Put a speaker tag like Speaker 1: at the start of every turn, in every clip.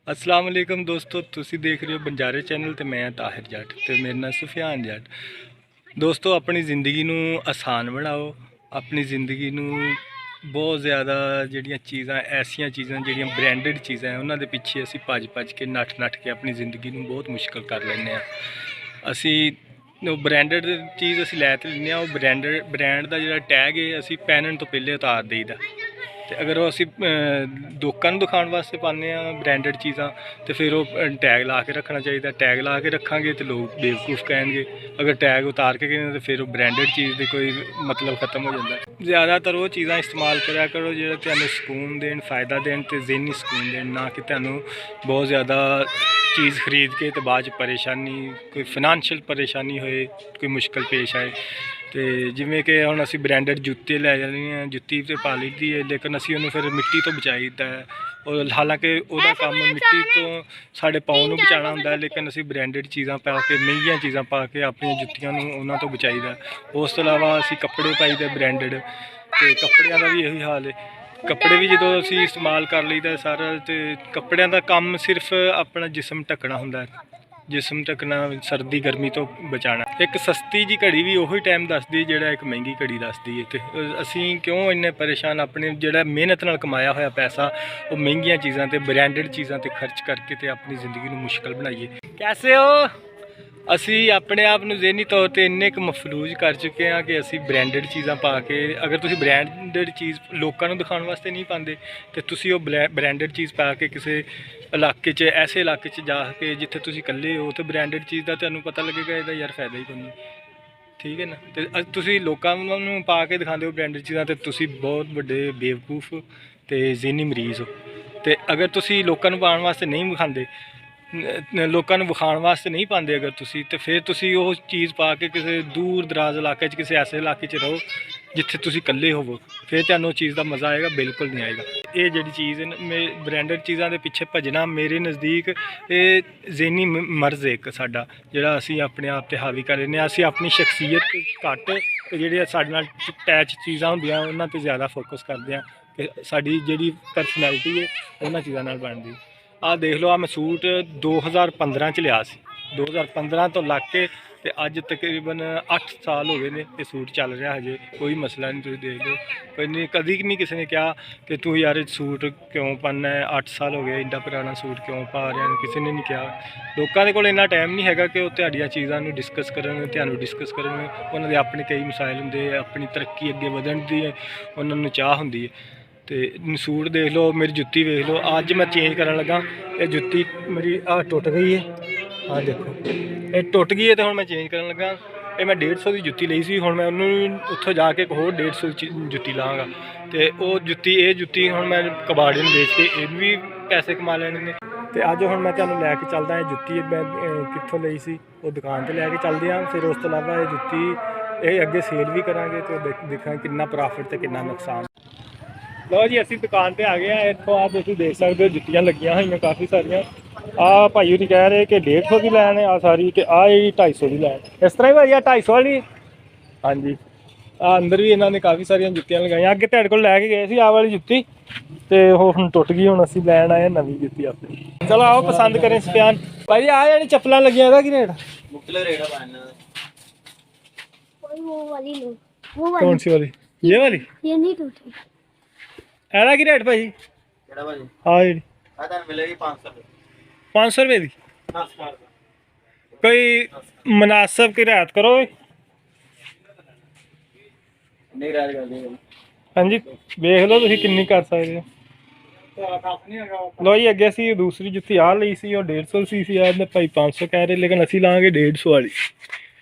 Speaker 1: अस्सलाम वालेकुम दोस्तों, तुसी देख रहे हो बंजारे चैनल ਤੇ मैं ताहिर जट ਤੇ मेरा नाम सुफियान जट। दोस्तों अपनी ज़िंदगी नू आसान बनाओ, अपनी ज़िंदगी नू बहुत ज़्यादा ਜਿਹੜੀਆਂ ਚੀਜ਼ਾਂ ਐਸੀਆਂ ਚੀਜ਼ਾਂ ਜਿਹੜੀਆਂ ਬ੍ਰਾਂਡਡ ਚੀਜ਼ਾਂ ਹੈ ਉਹਨਾਂ ਦੇ ਪਿੱਛੇ ਅਸੀਂ ਭੱਜ ਕੇ ਨੱਠ ਕੇ ਆਪਣੀ ਜ਼ਿੰਦਗੀ ਨੂੰ ਬਹੁਤ ਮੁਸ਼ਕਲ ਕਰ ਲੈਂਦੇ ਆ। ਅਸੀਂ ਉਹ ਬ੍ਰਾਂਡਡ ਚੀਜ਼ ਅਸੀਂ ਲੈ ਤੇ ਲੈਂਦੇ ਆ, ਉਹ ਬ੍ਰਾਂਡ ਦਾ ਜਿਹੜਾ ਟੈਗ ਹੈ ਅਸੀਂ ਪਹਿਨਣ ਤੋਂ ਪਹਿਲੇ ਉਤਾਰ ਦੇਈਦਾ। ਤੇ ਅਗਰ ਉਹ ਅਸੀਂ ਲੋਕਾਂ ਨੂੰ ਦਿਖਾਉਣ ਵਾਸਤੇ ਪਾਉਂਦੇ ਆ ਬ੍ਰਾਂਡਡ ਚੀਜ਼ਾਂ ਤੇ ਫਿਰ ਉਹ ਟੈਗ ਲਾ ਕੇ ਰੱਖਣਾ ਚਾਹੀਦਾ। ਟੈਗ ਲਾ ਕੇ ਰੱਖਾਂਗੇ ਤੇ ਲੋਕ ਬੇਵਕੂਫ ਕਹਿਣਗੇ, ਅਗਰ ਟੈਗ ਉਤਾਰ ਕੇ ਕਹਿੰਦੇ ਤੇ ਫਿਰ ਉਹ ਬ੍ਰਾਂਡਡ ਚੀਜ਼ ਦੀ ਕੋਈ ਮਤਲਬ ਖਤਮ ਹੋ ਜਾਂਦਾ। ਜ਼ਿਆਦਾਤਰ ਉਹ ਚੀਜ਼ਾਂ ਇਸਤੇਮਾਲ ਕਰਿਆ ਕਰੋ ਜਿਹੜਾ ਤੁਹਾਨੂੰ ਸਕੂਨ ਦੇਣ, ਫਾਇਦਾ ਦੇਣ ਤੇ ਜ਼ਿਹਨੀ ਸਕੂਨ ਦੇਣ, ਨਾ ਕਿ ਤੁਹਾਨੂੰ ਬਹੁਤ ਜ਼ਿਆਦਾ ਚੀਜ਼ ਖਰੀਦ ਕੇ ਤੇ ਬਾਅਦ 'ਚ ਪਰੇਸ਼ਾਨੀ, ਕੋਈ ਫਾਈਨੈਂਸ਼ੀਅਲ ਪਰੇਸ਼ਾਨੀ ਹੋਏ, ਕੋਈ ਮੁਸ਼ਕਲ ਪੇਸ਼ ਆਏ। ਤੇ ਜਿਵੇਂ ਕਿ ਹੁਣ ਅਸੀਂ ਬ੍ਰਾਂਡਡ ਜੁੱਤੇ ਲੈ ਜਾਂਦੇ ਹਾਂ, ਜੁੱਤੀ ਤੇ ਪਾ ਲਈਦੀ ਹੈ, ਲੇਕਿਨ ਅਸੀਂ ਉਹਨੂੰ ਫਿਰ ਮਿੱਟੀ ਤੋਂ ਬਚਾਈਦਾ ਹੈ। ਔਰ ਹਾਲਾਂਕਿ ਉਹਦਾ ਕੰਮ ਮਿੱਟੀ ਤੋਂ ਸਾਡੇ ਪਾਉ ਨੂੰ ਬਚਾਉਣਾ ਹੁੰਦਾ ਹੈ, ਲੇਕਿਨ ਅਸੀਂ ਬ੍ਰਾਂਡਡ ਚੀਜ਼ਾਂ ਪਾ ਕੇ, ਮਹਿੰਗੀਆਂ ਚੀਜ਼ਾਂ ਪਾ ਕੇ ਆਪਣੀਆਂ ਜੁੱਤੀਆਂ ਨੂੰ ਉਹਨਾਂ ਤੋਂ ਬਚਾਈਦਾ। ਉਸ ਤੋਂ ਇਲਾਵਾ ਅਸੀਂ ਕੱਪੜੇ ਪਾਈਦੇ ਬ੍ਰਾਂਡਡ, ਤੇ ਕੱਪੜਿਆਂ ਦਾ ਵੀ ਇਹੀ ਹਾਲ ਹੈ। ਕੱਪੜੇ ਵੀ ਜਦੋਂ ਅਸੀਂ ਇਸਤੇਮਾਲ ਕਰ ਲਈਦਾ ਸਾਰਾ, ਤੇ ਕੱਪੜਿਆਂ ਦਾ ਕੰਮ ਸਿਰਫ ਆਪਣਾ ਜਿਸਮ ਢੱਕਣਾ ਹੁੰਦਾ ਹੈ, ਜਿਸਮ ਢੱਕਣਾ, ਸਰਦੀ ਗਰਮੀ ਤੋਂ ਬਚਾਉਣਾ। ਇੱਕ ਸਸਤੀ ਜੀ ਘੜੀ ਵੀ ਉਹੀ ਟਾਈਮ ਦੱਸਦੀ ਜਿਹੜਾ ਇੱਕ ਮਹਿੰਗੀ ਘੜੀ ਦੱਸਦੀ ਹੈ। ਤੇ ਅਸੀਂ ਕਿਉਂ ਇੰਨੇ ਪਰੇਸ਼ਾਨ ਆਪਣੇ ਜਿਹੜਾ ਮਿਹਨਤ ਨਾਲ ਕਮਾਇਆ ਹੋਇਆ ਪੈਸਾ ਉਹ ਮਹਿੰਗੀਆਂ ਚੀਜ਼ਾਂ ਤੇ ਬ੍ਰਾਂਡਡ ਚੀਜ਼ਾਂ ਤੇ ਖਰਚ ਕਰਕੇ ਤੇ ਆਪਣੀ ਜ਼ਿੰਦਗੀ ਨੂੰ ਮੁਸ਼ਕਲ ਬਣਾਈਏ। ਕੈਸੇ ਹੋ? ਅਸੀਂ ਆਪਣੇ ਆਪ ਨੂੰ ਜ਼ਿਹਨੀ ਤੌਰ 'ਤੇ ਇੰਨੇ ਕੁ ਮਫਲੂਜ ਕਰ ਚੁੱਕੇ ਹਾਂ ਕਿ ਅਸੀਂ ਬ੍ਰਾਂਡਡ ਚੀਜ਼ਾਂ ਪਾ ਕੇ, ਅਗਰ ਤੁਸੀਂ ਬ੍ਰਾਂਡਡ ਚੀਜ਼ ਲੋਕਾਂ ਨੂੰ ਦਿਖਾਉਣ ਵਾਸਤੇ ਨਹੀਂ ਪਾਉਂਦੇ ਤੇ ਤੁਸੀਂ ਉਹ ਬ੍ਰਾਂਡਡ ਚੀਜ਼ ਪਾ ਕੇ ਕਿਸੇ ਇਲਾਕੇ 'ਚ, ਐਸੇ ਇਲਾਕੇ 'ਚ ਜਾ ਕੇ ਜਿੱਥੇ ਤੁਸੀਂ ਇਕੱਲੇ ਹੋ, ਤੇ ਬ੍ਰਾਂਡਡ ਚੀਜ਼ ਦਾ ਤੁਹਾਨੂੰ ਪਤਾ ਲੱਗੇਗਾ ਇਹਦਾ ਯਾਰ ਫਾਇਦਾ ਹੀ ਕੋਈ ਨਹੀਂ, ਠੀਕ ਹੈ ਨਾ। ਤੇ ਤੁਸੀਂ ਲੋਕਾਂ ਨੂੰ ਪਾ ਕੇ ਦਿਖਾਉਂਦੇ ਹੋ ਬ੍ਰਾਂਡਡ ਚੀਜ਼ਾਂ, ਤੇ ਤੁਸੀਂ ਬਹੁਤ ਵੱਡੇ ਬੇਵਕੂਫ ਤੇ ਜ਼ਿਹਨੀ ਮਰੀਜ਼ ਹੋ। ਤੇ ਅਗਰ ਤੁਸੀਂ ਲੋਕਾਂ ਨੂੰ ਪਾਉਣ ਵਾਸਤੇ ਨਹੀਂ ਵਿਖਾਉਂਦੇ, ਲੋਕਾਂ ਨੂੰ ਵਿਖਾਉਣ ਵਾਸਤੇ ਨਹੀਂ ਪਾਉਂਦੇ ਅਗਰ ਤੁਸੀਂ, ਤੇ ਫਿਰ ਤੁਸੀਂ ਉਹ ਚੀਜ਼ ਪਾ ਕੇ ਕਿਸੇ ਦੂਰ ਦਰਾਜ਼ ਇਲਾਕੇ 'ਚ, ਕਿਸੇ ਐਸੇ ਇਲਾਕੇ 'ਚ ਰਹੋ ਜਿੱਥੇ ਤੁਸੀਂ ਇਕੱਲੇ ਹੋਵੋ, ਫਿਰ ਤੁਹਾਨੂੰ ਉਹ ਚੀਜ਼ ਦਾ ਮਜ਼ਾ ਆਏਗਾ, ਬਿਲਕੁਲ ਨਹੀਂ ਆਏਗਾ। ਇਹ ਜਿਹੜੀ ਚੀਜ਼ ਹੈ ਬ੍ਰਾਂਡਡ ਚੀਜ਼ਾਂ ਦੇ ਪਿੱਛੇ ਭੱਜਣਾ, ਮੇਰੇ ਨਜ਼ਦੀਕ ਇਹ ਜ਼ਿਹਨੀ ਮਰਜ਼ ਇੱਕ ਸਾਡਾ, ਜਿਹੜਾ ਅਸੀਂ ਆਪਣੇ ਆਪ 'ਤੇ ਹਾਵੀ ਕਰ ਲੈਂਦੇ ਹਾਂ। ਅਸੀਂ ਆਪਣੀ ਸ਼ਖਸੀਅਤ ਘੱਟ ਤੇ ਜਿਹੜੇ ਸਾਡੇ ਨਾਲ ਅਟੈਚ ਚੀਜ਼ਾਂ ਹੁੰਦੀਆਂ ਉਹਨਾਂ 'ਤੇ ਜ਼ਿਆਦਾ ਫੋਕਸ ਕਰਦੇ ਹਾਂ ਕਿ ਸਾਡੀ ਜਿਹੜੀ ਪਰਸਨੈਲਿਟੀ ਹੈ ਉਹਨਾਂ ਚੀਜ਼ਾਂ ਨਾਲ ਬਣਦੀ। ਆਹ ਦੇਖ ਲਓ, ਆਹ ਮੈਂ ਸੂਟ 2015 'ਚ ਲਿਆ ਸੀ, 2015 ਤੋਂ ਲੱਗ ਕੇ ਤੇ ਅੱਜ ਤਕਰੀਬਨ 8 ਸਾਲ ਹੋ ਗਏ ਨੇ ਇਹ ਸੂਟ ਚੱਲ ਰਿਹਾ, ਹਜੇ ਕੋਈ ਮਸਲਾ ਨਹੀਂ। ਤੁਸੀਂ ਦੇਖ ਲਓ, ਕਦੀ ਨਹੀਂ ਕਿਸੇ ਨੇ ਕਿਹਾ ਕਿ ਤੂੰ ਯਾਰ ਇਹ ਸੂਟ ਕਿਉਂ ਪਾਉਂਦਾ ਹੈ, 8 ਸਾਲ ਹੋ ਗਏ ਇੰਨਾ ਪੁਰਾਣਾ ਸੂਟ ਕਿਉਂ ਪਾ ਰਿਹਾ, ਕਿਸੇ ਨੇ ਨਹੀਂ ਕਿਹਾ। ਲੋਕਾਂ ਦੇ ਕੋਲ ਇੰਨਾ ਟਾਈਮ ਨਹੀਂ ਹੈਗਾ ਕਿ ਉਹ ਤੁਹਾਡੀਆਂ ਚੀਜ਼ਾਂ ਨੂੰ ਡਿਸਕਸ ਕਰਨ, ਤੁਹਾਨੂੰ ਡਿਸਕਸ ਕਰਨ। ਉਹਨਾਂ ਦੇ ਆਪਣੇ ਕਈ ਮਸਾਇਲ ਹੁੰਦੇ, ਆਪਣੀ ਤਰੱਕੀ ਅੱਗੇ ਵਧਣ ਦੀ ਉਹਨਾਂ ਨੂੰ ਚਾਹ ਹੁੰਦੀ ਹੈ। ਤੇ ਸੂਟ ਦੇਖ ਲਓ, ਮੇਰੀ ਜੁੱਤੀ ਵੇਖ ਲਓ, ਅੱਜ ਮੈਂ ਚੇਂਜ ਕਰਨ ਲੱਗਾ, ਇਹ ਜੁੱਤੀ ਮੇਰੀ ਟੁੱਟ ਗਈ ਹੈ, ਆਹ ਦੇਖੋ ਇਹ ਟੁੱਟ ਗਈ ਹੈ। ਤੇ ਹੁਣ ਮੈਂ ਚੇਂਜ ਕਰਨ ਲੱਗਾ, ਇਹ ਮੈਂ 150 ਦੀ ਜੁੱਤੀ ਲਈ ਸੀ, ਹੁਣ ਮੈਂ ਉਹਨੂੰ ਉੱਥੋਂ ਜਾ ਕੇ ਇੱਕ ਹੋਰ 150 ਜੁੱਤੀ ਲਾਂਗਾ। ਤੇ ਉਹ ਜੁੱਤੀ, ਇਹ ਜੁੱਤੀ ਹੁਣ ਮੈਂ ਕਬਾੜੇ ਨੂੰ ਵੇਚ ਕੇ ਇਹ ਵੀ ਪੈਸੇ ਕਮਾ ਲੈਣੇ ਨੇ। ਤੇ ਅੱਜ ਹੁਣ ਮੈਂ ਤੁਹਾਨੂੰ ਲੈ ਕੇ ਚੱਲਦਾ, ਇਹ ਜੁੱਤੀ ਮੈਂ ਕਿੱਥੋਂ ਲਈ ਸੀ, ਉਹ ਦੁਕਾਨ 'ਤੇ ਲੈ ਕੇ ਚੱਲਦੇ ਹਾਂ। ਫਿਰ ਉਸ ਤੋਂ ਇਲਾਵਾ ਇਹ ਜੁੱਤੀ ਇਹ ਅੱਗੇ ਸੇਲ ਵੀ ਕਰਾਂਗੇ ਤੇ ਦੇਖਾਂਗੇ ਕਿੰਨਾ ਪ੍ਰੋਫਿਟ ਤੇ ਕਿੰਨਾ ਨੁਕਸਾਨ। ਲਓ ਜੀ, ਅਸੀਂ ਦੁਕਾਨ ਤੇ ਆ ਗਏ ਆ। ਇੱਥੋਂ ਆਹ ਤੁਸੀਂ ਦੇਖ ਸਕਦੇ ਹੋ ਜੁੱਤੀਆਂ ਲੱਗੀਆਂ ਹੋਈਆਂ ਕਾਫੀ ਸਾਰੀਆਂ। ਆਹ ਭਾਈ ਹੋਰੀ ਕਹਿ ਰਹੇ ਕਿ 150 ਦੀ ਲੈਣ ਆ ਸਾਰੀ, ਤੇ ਆਹ ਜਿਹੜੀ 250 ਦੀ ਲੈਣ। ਇਸ ਤਰ੍ਹਾਂ ਹੀ ਭਾਈ ਆ 250 ਵਾਲੀ। ਹਾਂਜੀ, ਆਹ ਅੰਦਰ ਵੀ ਇਹਨਾਂ ਨੇ ਕਾਫੀ ਸਾਰੀਆਂ ਜੁੱਤੀਆਂ ਲਗਾਈਆਂ। ਅੱਗੇ ਤੁਹਾਡੇ ਕੋਲ ਲੈ ਕੇ ਗਏ ਸੀ ਆਹ ਵਾਲੀ ਜੁੱਤੀ, ਤੇ ਉਹ ਹੁਣ ਟੁੱਟ ਗਈ, ਹੁਣ ਅਸੀਂ ਲੈਣ ਆਏ ਨਵੀਂ ਜੁੱਤੀ ਆਪਣੀ। ਚਲੋ ਆਓ ਪਸੰਦ ਕरें ਸਫਿਆਨ ਭਾਈ। ਆਹ ਜਿਹੜੀ ਚੱਪਲਾਂ ਲੱਗੀਆਂ ਇਹਦਾ ਕੀ ਰੇਟ? ਮੁੱਢਲਾ ਰੇਟ ਆ कौन सी वाली? ये वाली? ये नहीं टूटी। ਇਹਦਾ ਕੀ ਰੇਟ ਭਾਈ? ਕਿਹੜਾ ਭਾਜੀ? ਹਾਂ ਜਿਹੜੀ ਆ ਤਾਂ ਮਿਲੇਗੀ 500 ਰੁਪਏ। 500 ਰੁਪਏ ਦੀ? ਕੋਈ ਮੁਨਾਸਬ ਕੀ ਰਿਆਇਤ ਕਰੋ। ਨਹੀਂ ਰਿਆਇਤ ਕਰਦੇ ਹਾਂਜੀ, ਵੇਖ ਲਓ ਤੁਸੀਂ ਕਿੰਨੀ ਕਰ ਸਕਦੇ ਹੋ। ਲਓ ਜੀ, ਅੱਗੇ ਅਸੀਂ ਦੂਸਰੀ ਜੁੱਤੀ ਆਹ ਲਈ ਸੀ, ਉਹ 150 ਸੀ यार भाई 500 कह रहे, लेकिन ਅਸੀਂ ਲਾਂਗੇ 150 वाली।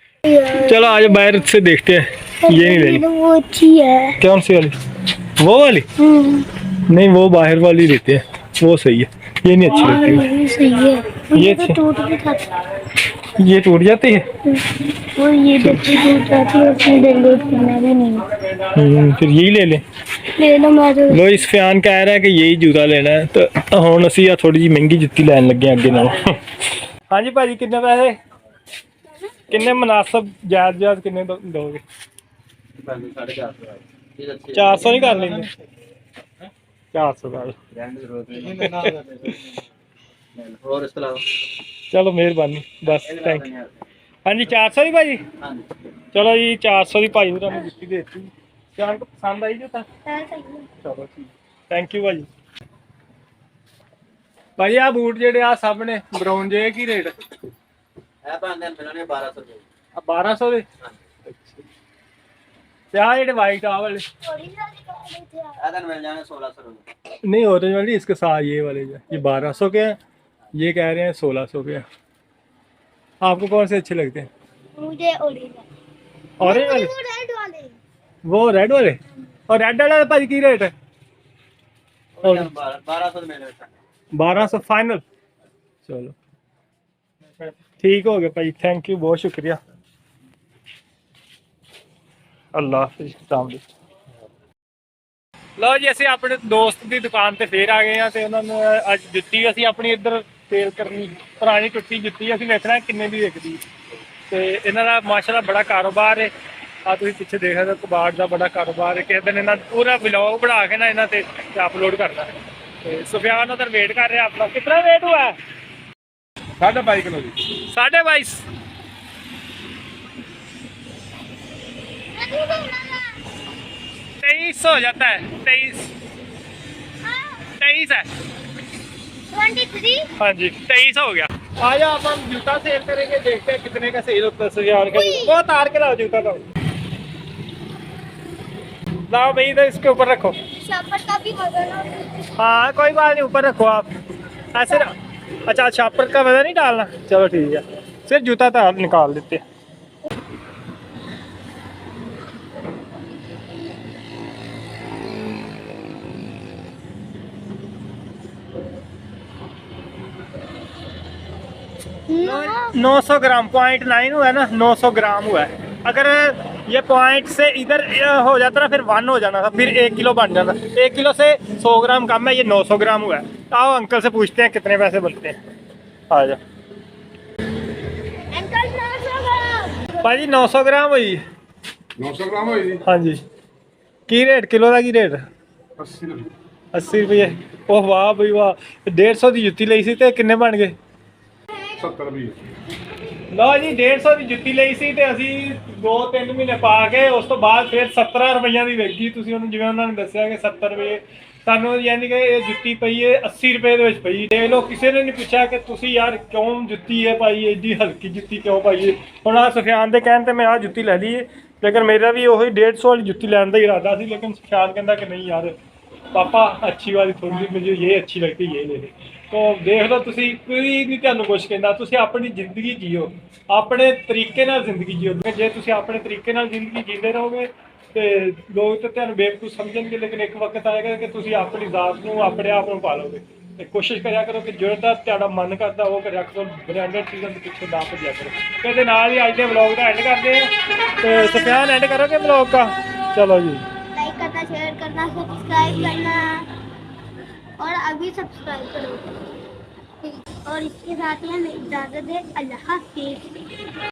Speaker 1: चलो आज बाहर से देखते हैं। ये नहीं लेनी, वो अच्छी है। कौन सी वाली? वो वाली? नहीं, वो बाहर वाली लेते हैं, वो सही है। ये नहीं अच्छी लगती। सही है, ये तो टूट भी जाती है। ये टूट जाती है और ये जल्दी टूट जाती है, उसमें डेलीट करना भी नहीं। फिर यही ले लो। लो, इस फैन कह रहा है कि यही जूता लेना है, तो हुण असीं आ थोड़ी जी महंगी जुत्ती लैन लगे अगे नालों। हाँ जी भाजी, कितने पैसे? किन्ने मुनासिब जायज़ किन्ने दोगे? 400 नहीं कर लेंगे? 400 का
Speaker 2: ਹੋਰ ਇਸ ਤੋਂ ਇਲਾਵਾ
Speaker 1: ਚਲੋ ਮਿਹਰਬਾਨੀ ਬਸ
Speaker 2: ਇਹਦੇ ਨਾਲ
Speaker 1: ਥੈਂਕ
Speaker 2: ਤਾਂ
Speaker 1: ਯੂ।
Speaker 2: ਨਹੀਂ ਆਉਂਦੇ।
Speaker 1: ਹਾਂਜੀ 400 ਦੀ ਭਾਜੀ।
Speaker 2: ਹਾਂਜੀ
Speaker 1: ਚਲੋ ਜੀ 400 ਦੀ ਭਾਈ ਤੁਹਾਨੂੰ ਜੁੱਤੀ ਦੇ ਦਿੱਤੀ। ਜਾਨ ਕੋ ਪਸੰਦ ਆਈ ਜੁੱਤਾ? ਚਲੋ ਠੀਕ ਥੈਂਕ ਯੂ ਭਾਜੀ। ਭਾਜੀ ਆ ਬੂਟ ਜਿਹੜੇ ਆ ਸਾਹਮਣੇ ਬਰਾਊਨ ਜੇ ਕੀ ਰੇਟ?
Speaker 2: ਇਹ ਬੰਦੇ ਨੇ ਮਿਲਣੇ 1200 ਰੁਪਏ।
Speaker 1: ਆ 1200 ਦੇ।
Speaker 2: ਹਾਂਜੀ
Speaker 1: ਤੇ ਆ ਜਿਹੜੇ ਵਾਈਟ ਆ वाले
Speaker 2: ਇਹ ਤਾਂ ਮਿਲ ਜਾਣੇ 1600 ਰੁਪਏ।
Speaker 1: नहीं ऑरेंज वाली इसके साथ ये वाले जो ये 1200 के हैं, ये कह रहे हैं 1600 के हैं। आपको कौन से अच्छे लगते हैं?
Speaker 3: मुझे ऑरेंज
Speaker 1: ऑरेंज वाले?
Speaker 3: वो रेड वाले
Speaker 1: वो रेड वाले? और रेड वाला भाजी की रेट है?
Speaker 2: 1200 ਦੇ ਮਿਲਣੇ।
Speaker 1: 1200 फाइनल। चलो ठीक हो गया भाई थैंक यू बहुत शुक्रिया। अल्लाह हाफिज़ अस्सलाम वालेकुम। ਲਓ ਜੀ ਅਸੀਂ ਆਪਣੇ ਦੋਸਤ ਦੀ ਦੁਕਾਨ ਤੇ ਫੇਰ ਆ ਗਏ ਆ ਤੇ ਉਹਨਾਂ ਨੂੰ ਅੱਜ ਜੁੱਤੀ ਅਸੀਂ ਆਪਣੀ ਇੱਧਰ ਸੇਲ ਕਰਨੀ ਪੁਰਾਣੀ ਟੁੱਟੀ ਜੁੱਤੀ ਅਸੀਂ ਵੇਖਣਾ ਕਿੰਨੇ ਦੀ ਵਿਕਦੀ ਤੇ ਇਹਨਾਂ ਦਾ ਮਾਸ਼ਾਅੱਲਾ ਬੜਾ ਕਾਰੋਬਾਰ ਹੈ। ਆ ਤੁਸੀਂ ਪਿੱਛੇ ਦੇਖ ਸਕਦੇ ਹੋ ਕਬਾੜ ਦਾ ਬੜਾ ਕਾਰੋਬਾਰ ਹੈ। ਕਿਸੇ ਦਿਨ ਇਹਨਾਂ ਪੂਰਾ ਵਲੌਗ ਬਣਾ ਕੇ ਨਾ ਇਹਨਾਂ ਤੇ ਅਪਲੋਡ ਕਰਦਾ ਤੇ ਸੁਫਿਆਨ ਉਧਰ ਵੇਟ ਕਰ ਰਿਹਾ ਆਪਣਾ। ਕਿੰਨਾ ਵੇਟ हुआ है?
Speaker 4: 22.5 किलो जी।
Speaker 1: 22.5 23 हो जाता है। 23 है।
Speaker 3: 23
Speaker 1: हाँ जी 23 हो गया। आजा अब हम जूता सेल करेंगे देखते हैं कितने का सेल होता है। 10,000 का वो तार के लाओ जूता लाओ लाओ भाई इधर इसके ऊपर रखो।
Speaker 3: शापर का भी वजन
Speaker 1: हाँ कोई बात नहीं ऊपर रखो आप ऐसे अच्छा छापर का वजन नहीं डालना। चलो ठीक है सिर्फ जूता तार निकाल देते हैं।
Speaker 3: नो
Speaker 1: 900 ग्राम 0.9 हुआ है ना 900 ग्राम हुआ है। अगर ये पॉइंट से इधर हो जाता ना फिर 1 हो जाना था फिर 1 किलो बन जाता। 1 किलो से 100 ग्राम कम है ये 900 ग्राम हुआ है। आओ अंकल से पूछते हैं कितने पैसे बनते हैं। आ जाओ
Speaker 3: अंकल 900 ग्राम
Speaker 1: भाजी 900 ग्राम हुई
Speaker 4: 900 ग्राम होई जी।
Speaker 1: हाँ जी की रेट किलो का की रेट?
Speaker 4: 80 रुपए।
Speaker 1: 80 रुपये। ओह वाह भाई वाह 150 की जुत्ती ਲਈ ਸੀ ਤੇ ਕਿੰਨੇ ਬਣ ਗਏ?
Speaker 4: 70 रुपए।
Speaker 1: ਲਓ ਜੀ 150 ਦੀ ਜੁੱਤੀ ਲਈ ਸੀ ਤੇ ਅਸੀਂ 2-3 ਮਹੀਨੇ ਪਾ ਕੇ ਉਸ ਤੋਂ ਬਾਅਦ ਫਿਰ 70 ਰੁਪਈਆਂ ਦੀ ਵਿਕ ਗਈ। ਤੁਸੀਂ ਉਹਨੂੰ ਜਿਵੇਂ ਉਹਨਾਂ ਨੇ ਦੱਸਿਆ ਕਿ 70 ਰੁਪਏ ਸਾਨੂੰ ਯਾਨੀ ਕਿ ਇਹ ਜੁੱਤੀ ਪਈ ਹੈ 80 ਰੁਪਏ ਦੇ ਵਿੱਚ ਪਈ। ਦੇਖ ਲਓ ਕਿਸੇ ਨੇ ਨਹੀਂ ਪੁੱਛਿਆ ਕਿ ਤੁਸੀਂ ਯਾਰ ਕਿਉਂ ਜੁੱਤੀ ਹੈ ਪਾਈ ਏਡੀ ਹਲਕੀ ਜੁੱਤੀ ਕਿਉਂ ਪਾਈ ਹੈ। ਹੁਣ ਆ ਸੁਫਿਆਨ ਦੇ ਕਹਿਣ ਤੇ ਮੈਂ ਆ ਜੁੱਤੀ ਲੈ ਲਈ ਹੈ ਲੇਕਿਨ ਮੇਰਾ ਵੀ ਉਹੀ 150 ਵਾਲੀ ਜੁੱਤੀ ਲੈਣ ਦਾ ਇਰਾਦਾ ਸੀ ਲੇਕਿन सुफियान कहता कि नहीं यार पापा अच्छी वाली थोड़ी मुझे ये अच्छी लगती ये ले ले। तो देख लो ਤੁਸੀਂ ਕੋਈ ਨਹੀਂ ਤੁਹਾਨੂੰ ਕੁਝ ਕਹਿੰਦਾ ਤੁਸੀਂ ਆਪਣੀ ਜ਼ਿੰਦਗੀ ਜੀਓ ਆਪਣੇ ਤਰੀਕੇ ਨਾਲ ਜ਼ਿੰਦਗੀ ਜੀਓ। ਜੇ ਤੁਸੀਂ ਆਪਣੇ ਤਰੀਕੇ ਨਾਲ ਜ਼ਿੰਦਗੀ ਜੀਂਦੇ ਰਹੋਗੇ ਤੇ ਲੋਕ ਤਾਂ ਤੁਹਾਨੂੰ ਬੇਵਕੂਫ ਸਮਝਣਗੇ ਲੇਕਿਨ ਇੱਕ ਵਕਤ ਆਏਗਾ ਕਿ ਤੁਸੀਂ ਆਪਣੀ ਜ਼ਾਤ ਨੂੰ ਆਪਣੇ ਆਪ ਨੂੰ ਪਾਲੋਗੇ। ਤੇ ਕੋਸ਼ਿਸ਼ ਕਰਿਆ ਕਰੋ ਕਿ ਜਿਹੜਾ ਤੁਹਾਡਾ ਮਨ ਕਰਦਾ ਉਹ ਕਰਿਆ ਕਰੋ। ਬ੍ਰਾਂਡਡ ਚੀਜ਼ਾਂ ਦੇ ਪਿੱਛੇ ਨਾ ਭੱਜਿਆ ਕਰੋ। ਤੇ ਇਹਦੇ ਨਾਲ ਹੀ ਅੱਜ ਦੇ ਵਲੌਗ ਦਾ ਐਂਡ ਕਰਦੇ ਆ ਤੇ ਸੁਫਿਆਨ ਐਂਡ ਕਰੋਗੇ ਵਲੌਗ ਦਾ? ਚਲੋ ਜੀ
Speaker 3: लाइक करना शेयर करना सब्सक्राइब करना और अभी सब्सक्राइब करो और इसके साथ ही हमें इजाज़त दे। अल्लाह हाफिज़।